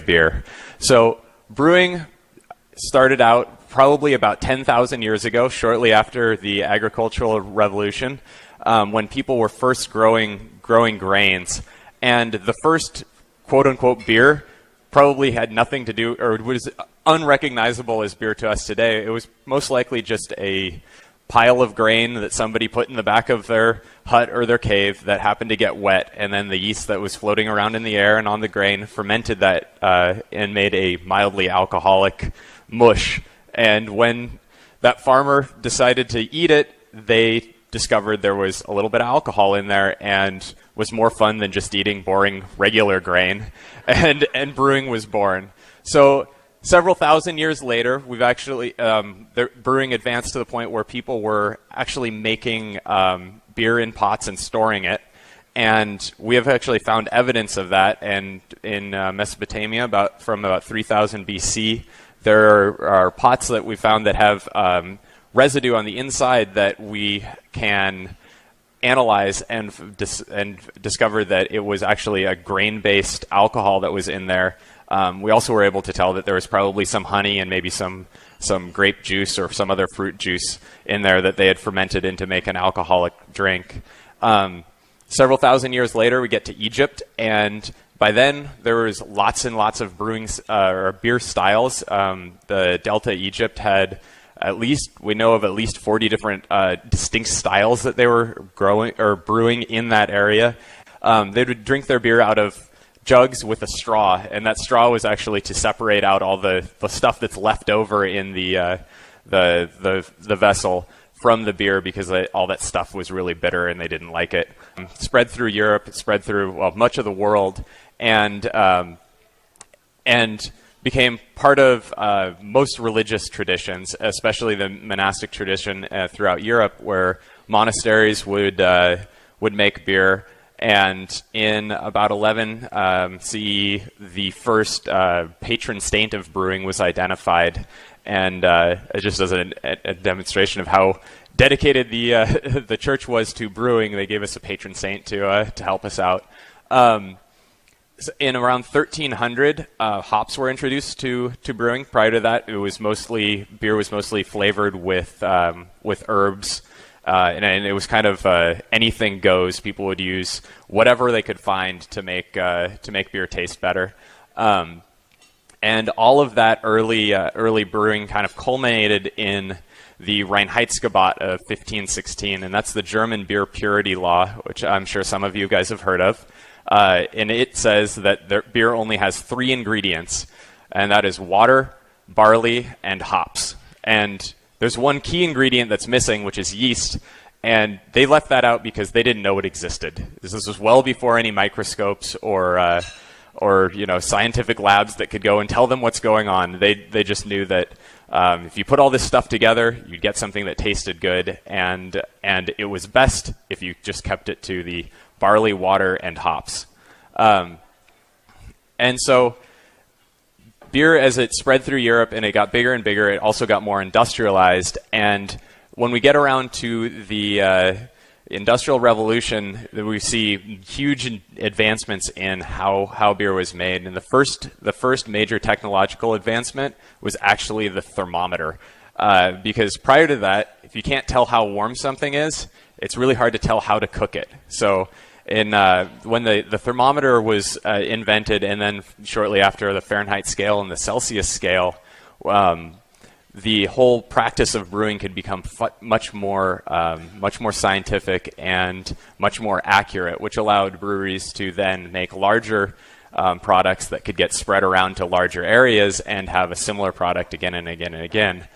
make beer. So brewing started out probably about 10,000 years ago, shortly after the agricultural revolution, when people were first growing grains. And the first quote-unquote beer probably had nothing to do, or was unrecognizable as beer to us today. It was most likely just a pile of grain that somebody put in the back of their hut or their cave that happened to get wet, and then the yeast that was floating around in the air and on the grain fermented that and made a mildly alcoholic mush. And when that farmer decided to eat it, they discovered there was a little bit of alcohol in there and was more fun than just eating boring regular grain, and brewing was born. So several thousand years later, we've actually brewing advanced to the point where people were actually making beer in pots and storing it, and we have actually found evidence of that. And in Mesopotamia, from about 3000 BC, there are pots that we found that have residue on the inside that we can analyze and discover that it was actually a grain-based alcohol that was in there. We also were able to tell that there was probably some honey and maybe some grape juice or some other fruit juice in there that they had fermented in to make an alcoholic drink. Several thousand years later, we get to Egypt, and by then there was lots and lots of brewing or beer styles. The Delta Egypt had we know of at least 40 different distinct styles that they were growing or brewing in that area. They would drink their beer out of jugs with a straw, and that straw was actually to separate out all the stuff that's left over in the vessel from the beer, because all that stuff was really bitter and they didn't like it. Spread through Europe, it spread through much of the world, and became part of most religious traditions, especially the monastic tradition throughout Europe, where monasteries would make beer. And in about 11 CE, the first patron saint of brewing was identified, and just as a demonstration of how dedicated the church was to brewing, they gave us a patron saint to help us out. In around 1300, hops were introduced to brewing. Prior to that, beer was mostly flavored with herbs. And it was kind of anything goes. People would use whatever they could find to make beer taste better. And all of that early brewing kind of culminated in the Reinheitsgebot of 1516, and that's the German beer purity law, which I'm sure some of you guys have heard of. And it says that beer only has 3 ingredients, and that is water, barley, and hops. And there's one key ingredient that's missing, which is yeast, and they left that out because they didn't know it existed. This was well before any microscopes or scientific labs that could go and tell them what's going on. They just knew that if you put all this stuff together, you'd get something that tasted good, and it was best if you just kept it to the barley, water, and hops. And so beer, as it spread through Europe and it got bigger and bigger, it also got more industrialized. And when we get around to the Industrial Revolution, we see huge advancements in how beer was made. And the first major technological advancement was actually the thermometer. Because prior to that, if you can't tell how warm something is, it's really hard to tell how to cook it. So when the thermometer was invented, and then shortly after the Fahrenheit scale and the Celsius scale, the whole practice of brewing could become much more scientific and much more accurate, which allowed breweries to then make larger products that could get spread around to larger areas and have a similar product again and again and again.